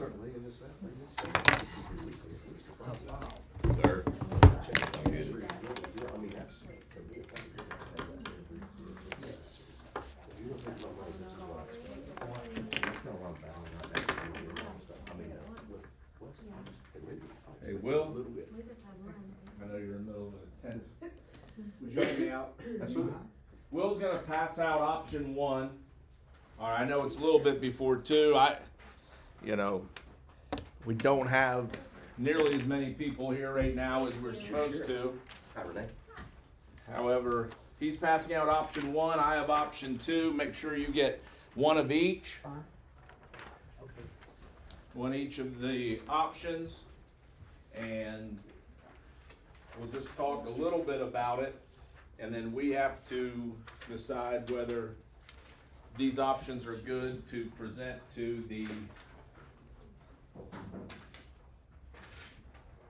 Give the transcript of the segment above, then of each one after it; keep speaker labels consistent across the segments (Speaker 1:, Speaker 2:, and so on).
Speaker 1: certainly in this,
Speaker 2: Sir.
Speaker 1: I mean, that's. You don't think about money, this is what I expect. That's kind of what I'm battling right now. I mean, what's.
Speaker 2: Hey, Will?
Speaker 1: A little bit.
Speaker 2: I know you're in the middle of a tense. Would you help me out?
Speaker 1: Absolutely.
Speaker 2: Will's gonna pass out option 1. All right, I know it's a little bit before 2. We don't have nearly as many people here right now as we're supposed to.
Speaker 1: Hi, Renee.
Speaker 2: However, he's passing out option 1. I have option 2. Make sure you get one of each. One each of the options. And we'll just talk a little bit about it. And then we have to decide whether these options are good to present to the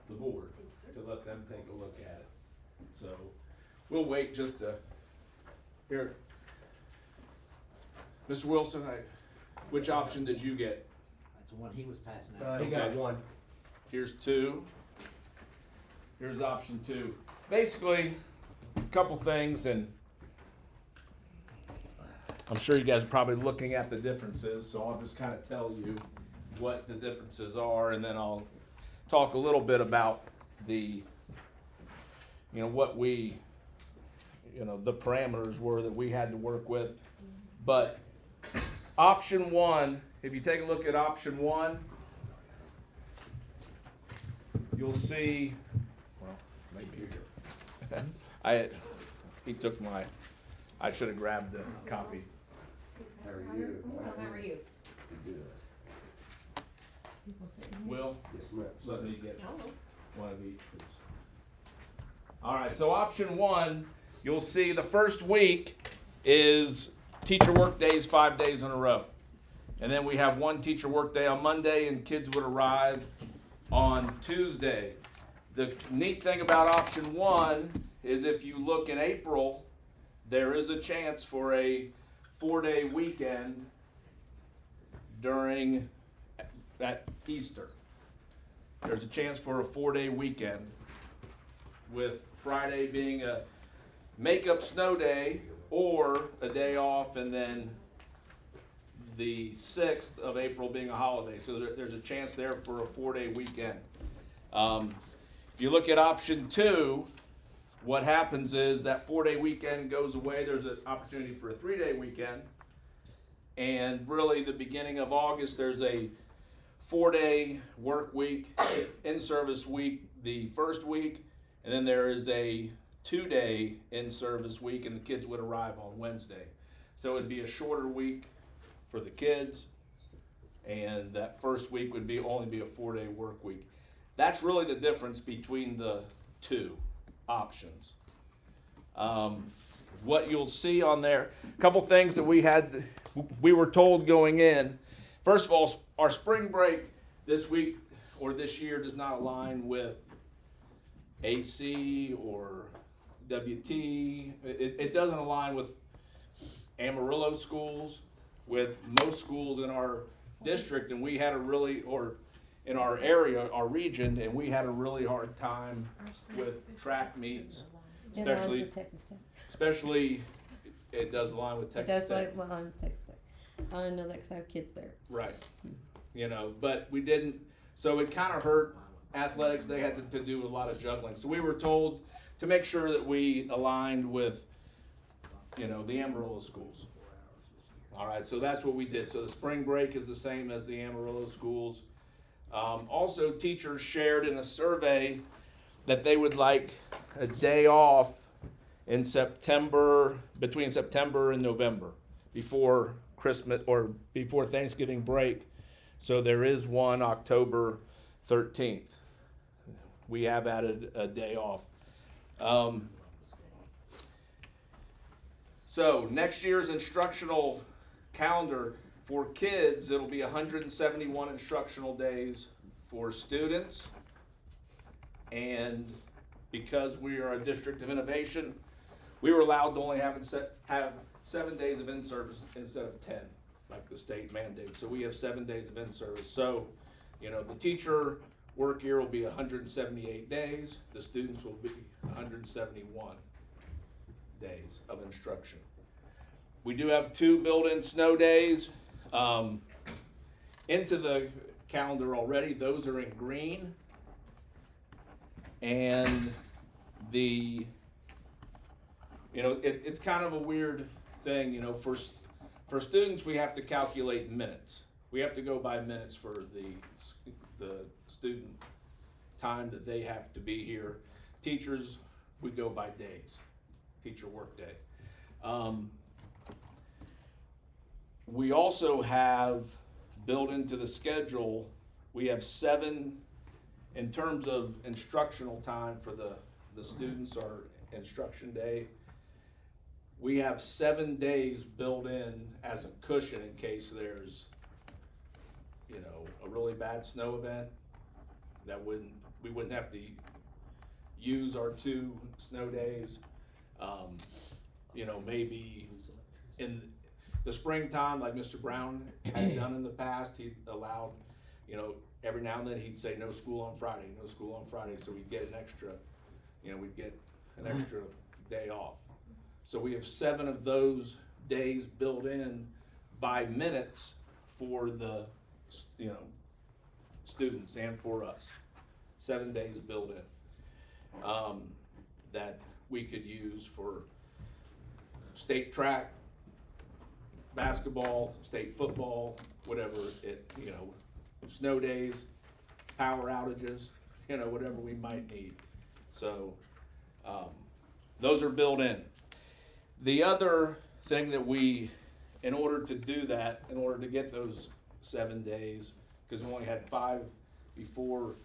Speaker 2: board, to let them take a look at it. So we'll wait just to here. Mr. Wilson, which option did you get?
Speaker 3: That's the one he was passing out.
Speaker 1: He got
Speaker 2: Okay.
Speaker 1: one.
Speaker 2: Here's 2. Here's option 2. Basically, a couple things, and I'm sure you guys are probably looking at the differences, so I'll just kind of tell you what the differences are, and then I'll talk a little bit about the, what we, the parameters were that we had to work with. But option 1, if you take a look at option 1, you'll see, well, maybe here. I should have grabbed the copy.
Speaker 1: How are you?
Speaker 4: Well, how are you?
Speaker 1: Good.
Speaker 2: Will,
Speaker 1: Yes, ma'am.
Speaker 2: let me get
Speaker 4: Oh,
Speaker 2: one of each, please. All right, so option 1, you'll see the first week is teacher work days 5 days in a row. And then we have one teacher work day on Monday, and kids would arrive on Tuesday. The neat thing about option 1 is if you look in April, there is a chance for a 4-day weekend during at Easter. There's a chance for a 4-day weekend, with Friday being a make-up snow day or a day off, and then the 6th of April being a holiday. So there's a chance there for a 4-day weekend. If you look at option 2, what happens is that 4-day weekend goes away. There's an opportunity for a 3-day weekend. And really the beginning of August, there's a 4-day work week, in-service week the first week, and then there is a 2-day in-service week, and the kids would arrive on Wednesday. So it'd be a shorter week for the kids, and that first week would only be a 4-day work week. That's really the difference between the 2 options. What you'll see on there, a couple things that we were told going in. First of all, our spring break this week or this year does not align with AC or WT. It doesn't align with Amarillo schools, with most schools in our district, and we had in our area, our region, and we had a really hard time with track meets, especially it does align with Texas Tech.
Speaker 4: I'm Texas Tech. I know that because I have kids there.
Speaker 2: Right. But we didn't, so it kind of hurt athletics. They had to do a lot of juggling. So we were told to make sure that we aligned with, the Amarillo schools. All right, so that's what we did. So the spring break is the same as the Amarillo schools. Also, teachers shared in a survey that they would like a day off in September, between September and November, before Christmas or before Thanksgiving break. So there is one October 13th. We have added a day off. So next year's instructional calendar for kids, it'll be 171 instructional days for students. And because we are a district of innovation, we were allowed to only have 7 days of in-service instead of 10, like the state mandates. So we have 7 days of in-service. So You know, the teacher work year will be 178 days, the students will be 171 days of instruction. We do have 2 built-in snow days into the calendar already. Those are in green. And it's kind of a weird thing, for students, we have to calculate minutes. We have to go by minutes for the student time that they have to be here. Teachers, we go by days, teacher work day. We also have built into the schedule, we have 7, in terms of instructional time for the students or instruction day, we have 7 days built in as a cushion in case there's, a really bad snow event. We wouldn't have to use our 2 snow days. Maybe in the springtime, like Mr. Brown had done in the past, he allowed, every now and then he'd say no school on Friday, no school on Friday, so we'd get an extra, day off. So we have 7 of those days built in by minutes for the, students and for us. 7 days built in, that we could use for state track, basketball, state football, whatever snow days, power outages, whatever we might need. So, those are built in. The other thing that in order to do that, in order to get those 7 days, because we only had 5 before,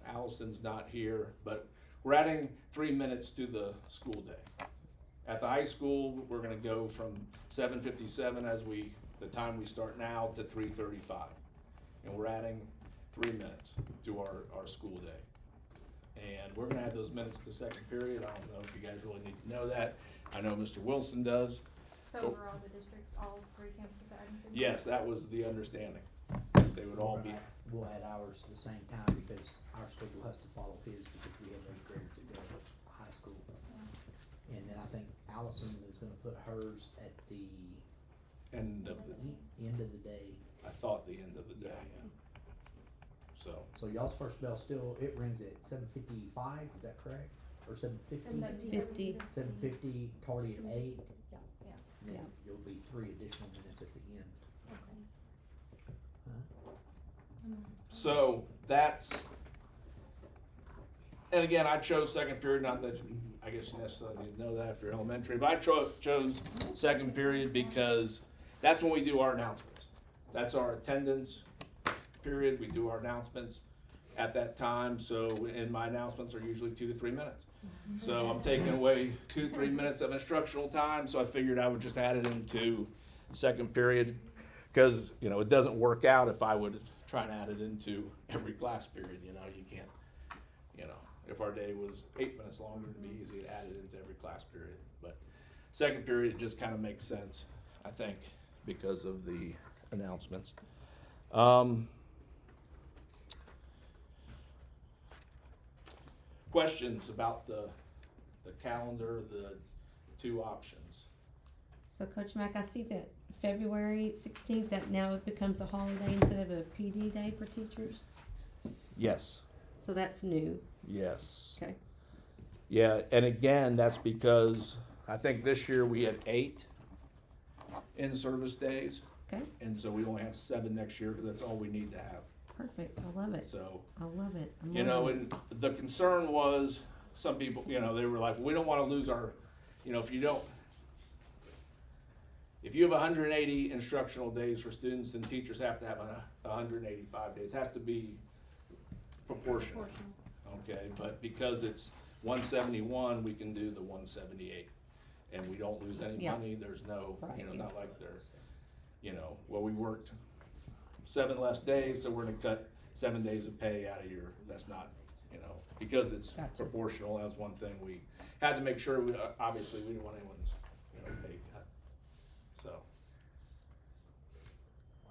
Speaker 2: Allison's not here, but we're adding 3 minutes to the school day. At the high school, we're gonna go from 7:57 the time we start now to 3:35. And we're adding 3 minutes to our school day. And we're gonna add those minutes to second period. I don't know if you guys really need to know that. I know Mr. Wilson does.
Speaker 5: So overall, the districts, all 3 campuses are adding 3
Speaker 2: Yes, that was the understanding. They would all be,
Speaker 3: We'll add ours at the same time because our schedule has to follow his because we have 8th graders that go to high school. And then I think Allison is gonna put hers at the
Speaker 2: end of
Speaker 3: end of the day.
Speaker 2: I thought the end of the day, yeah.
Speaker 3: So y'all's first bell still, it rings at 7:55, is that correct? Or 7:50?
Speaker 4: 50.
Speaker 3: 7:50, tardy at 8.
Speaker 5: Yeah.
Speaker 3: And then
Speaker 4: Yeah.
Speaker 3: you'll be 3 additional minutes at the end.
Speaker 2: So that's, and again, I chose second period, not that I guess you necessarily need to know that if you're elementary, but I chose second period because that's when we do our announcements. That's our attendance period. We do our announcements at that time. So, and my announcements are usually 2 to 3 minutes. So I'm taking away 2 to 3 minutes of instructional time. So I figured I would just add it into second period because, it doesn't work out if I would try and add it into every class period. You can't, if our day was 8 minutes longer, it'd be easy to add it into every class period. But second period just kind of makes sense, I think, because of the announcements. Questions about the calendar, the 2 options?
Speaker 4: So Coach Mack, I see that February 16th, that now it becomes a holiday instead of a PD day for teachers.
Speaker 2: Yes.
Speaker 4: So that's new.
Speaker 2: Yes.
Speaker 4: Okay.
Speaker 2: Yeah, and again, that's because I think this year we had 8 in-service days.
Speaker 4: Okay.
Speaker 2: And so we only have 7 next year because that's all we need to have.
Speaker 4: Perfect. I love it.
Speaker 2: So,
Speaker 4: I love it. I'm loving it.
Speaker 2: and the concern was some people, they were like, we don't want to lose our, if you have 180 instructional days for students, then teachers have to have 185 days. It has to be proportional. Okay, but because it's 171, we can do the 178, and we don't lose any
Speaker 4: Yeah.
Speaker 2: money. There's no,
Speaker 4: Right.
Speaker 2: Not like there's, we worked 7 less days, so we're gonna cut 7 days of pay out of your. That's not, because it's
Speaker 4: Gotcha.
Speaker 2: proportional. That was one thing we had to make sure. Obviously, we didn't want anyone's, pay cut. So.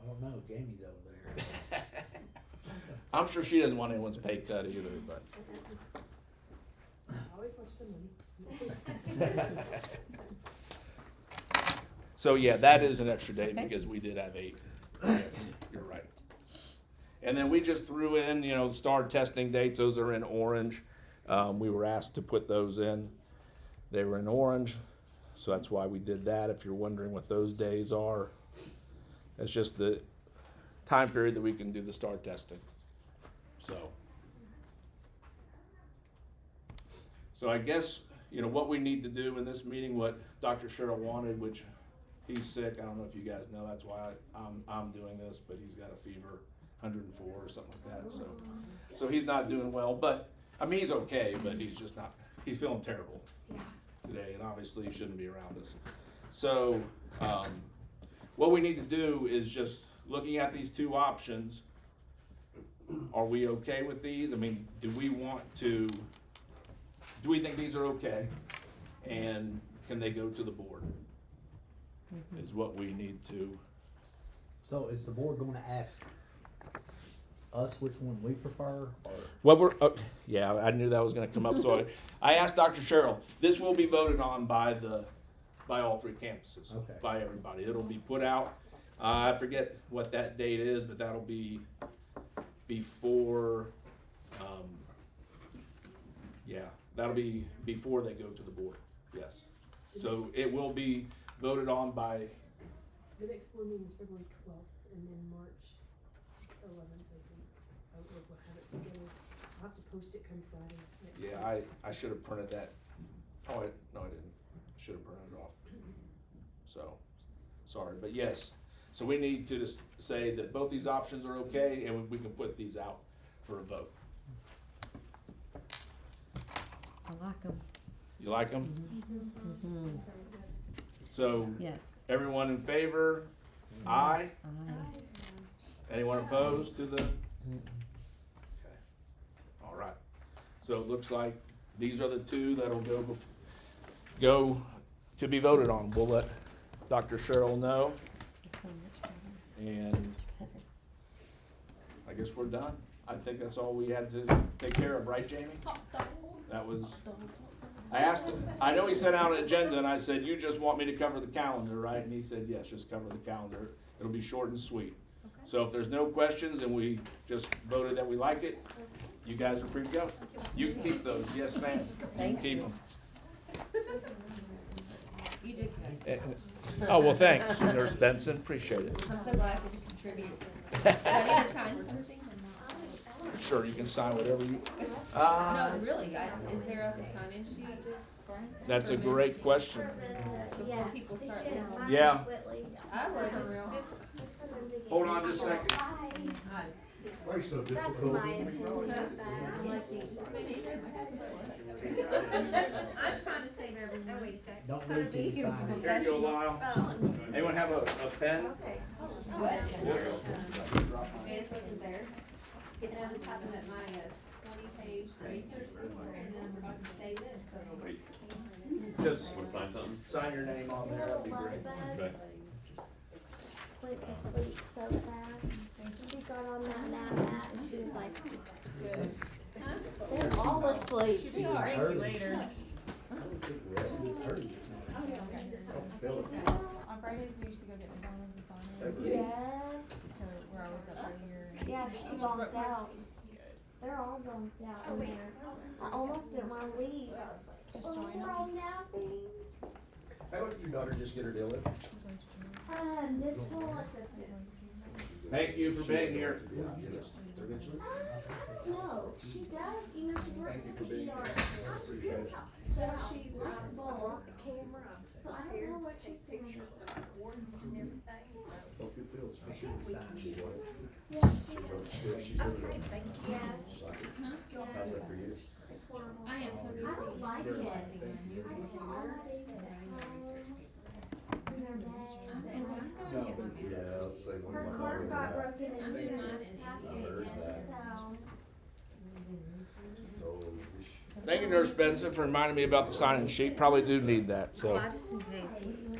Speaker 3: I don't know, Jamie's over there.
Speaker 2: I'm sure she doesn't want anyone's pay cut either, but.
Speaker 6: Always watch the money.
Speaker 2: So yeah, that is an extra day because we did have 8. Yes, you're right. And then we just threw in, you know, the STAR testing dates. Those are in orange. We were asked to put those in. They were in orange, so that's why we did that. If you're wondering what those days are, it's just the time period that we can do the STAR testing. So I guess, you know, what we need to do in this meeting, what Dr. Sherrill wanted, which he's sick. I don't know if you guys know, that's why I'm doing this, but he's got a fever, 104 or something like that. So he's not doing well, but I mean, he's okay, but he's just not, he's feeling terrible today, and obviously he shouldn't be around us. So what we need to do is just looking at these 2 options. Are we okay with these? I mean, do we think these are okay? And can they go to the board? Is what we need to.
Speaker 3: So is the board gonna ask us which one we prefer, or?
Speaker 2: What yeah, I knew that was gonna come up, so I asked Dr. Sherrill, this will be voted on by all 3 campuses,
Speaker 3: Okay.
Speaker 2: by everybody. It'll be put out, I forget what that date is, but that'll be before, that'll be before they go to the board, yes. So it will be voted on by,
Speaker 6: The next board meeting is February 12th, and then March 11th, I think. We'll have it together. I'll have to post it come Friday next week.
Speaker 2: yeah, I should have printed that. Oh, no, I didn't. I should have printed it off. So, sorry, but yes. So we need to just say that both these options are okay, and we can put these out for a vote.
Speaker 4: I like them.
Speaker 2: You like them?
Speaker 4: Mm-hmm.
Speaker 2: So,
Speaker 4: Yes.
Speaker 2: everyone in favor? Aye?
Speaker 4: Aye.
Speaker 2: Anyone opposed to the? Okay. All right. So it looks like these are the 2 that'll go to be voted on. We'll let Dr. Sherrill know,
Speaker 4: This is so much better.
Speaker 2: and I guess we're done. I think that's all we had to take care of, right, Jamie? That was, I asked him, I know he sent out an agenda, and I said, you just want me to cover the calendar, right? And he said, yes, just cover the calendar. It'll be short and sweet. So if there's no questions and we just voted that we like it, you guys are free to go. You can keep those, yes ma'am. You can keep them.
Speaker 5: You did good.
Speaker 2: Oh, well, thanks, Nurse Benson, appreciate it.
Speaker 5: I'm so glad that you contribute. Do I need to sign something?
Speaker 2: Sure, you can sign whatever you,
Speaker 5: No, really, is there a sign-in sheet?
Speaker 2: that's a great question.
Speaker 5: Before people start their home?
Speaker 2: Yeah,
Speaker 5: I would, just,
Speaker 2: hold on just a second.
Speaker 1: Why are you so
Speaker 7: That's
Speaker 1: difficult?
Speaker 7: my opinion.
Speaker 5: I'm trying to save everyone.
Speaker 7: Wait a sec.
Speaker 3: Don't need to sign it.
Speaker 2: Here you go, Lyle. Anyone have a pen?
Speaker 7: Okay.
Speaker 5: It wasn't there. And I was typing up my 20-page research report, and then I forgot to save it, so.
Speaker 2: Just
Speaker 8: Sign something?
Speaker 2: sign your name on there, that'd be great.
Speaker 8: Okay.
Speaker 7: Went to sleep so fast. She got on that nap and she was like, they're all asleep.
Speaker 5: She'll be all right later.
Speaker 9: On Fridays, we usually go get McDonald's and Sonic.
Speaker 7: Yes.
Speaker 9: So we're always up right here.
Speaker 7: Yeah, she's zonked out. They're all zonked out in there. I almost didn't want to leave.
Speaker 9: Just
Speaker 7: Oh,
Speaker 9: join
Speaker 7: we're
Speaker 9: them.
Speaker 7: all napping.
Speaker 1: How did your daughter just get her deal in?
Speaker 7: Digital assistant.
Speaker 2: Thank you for being here.
Speaker 7: No, she does, you know, she's working at the ER. So she likes to off the camera. So I don't know what she's doing.
Speaker 1: Hope it feels.
Speaker 7: Yeah,
Speaker 1: She's really good.
Speaker 7: yeah.
Speaker 1: How's that for you?
Speaker 7: It's horrible.
Speaker 5: I am so busy.
Speaker 7: I don't like it.
Speaker 5: realizing my new
Speaker 7: I just want all
Speaker 5: computer.
Speaker 7: my babies at home, in their beds, and
Speaker 1: Yeah, I'll say one
Speaker 7: her
Speaker 1: of my
Speaker 7: car
Speaker 1: daughters.
Speaker 7: got broken and
Speaker 5: I'm
Speaker 7: she
Speaker 5: in
Speaker 7: got
Speaker 5: mine
Speaker 7: this
Speaker 5: and
Speaker 7: past
Speaker 1: I heard
Speaker 7: weekend,
Speaker 1: that.
Speaker 7: so.
Speaker 1: So,
Speaker 2: Thank you, Nurse Benson, for reminding me about the sign-in sheet. Probably do need that, so.
Speaker 5: Just in case.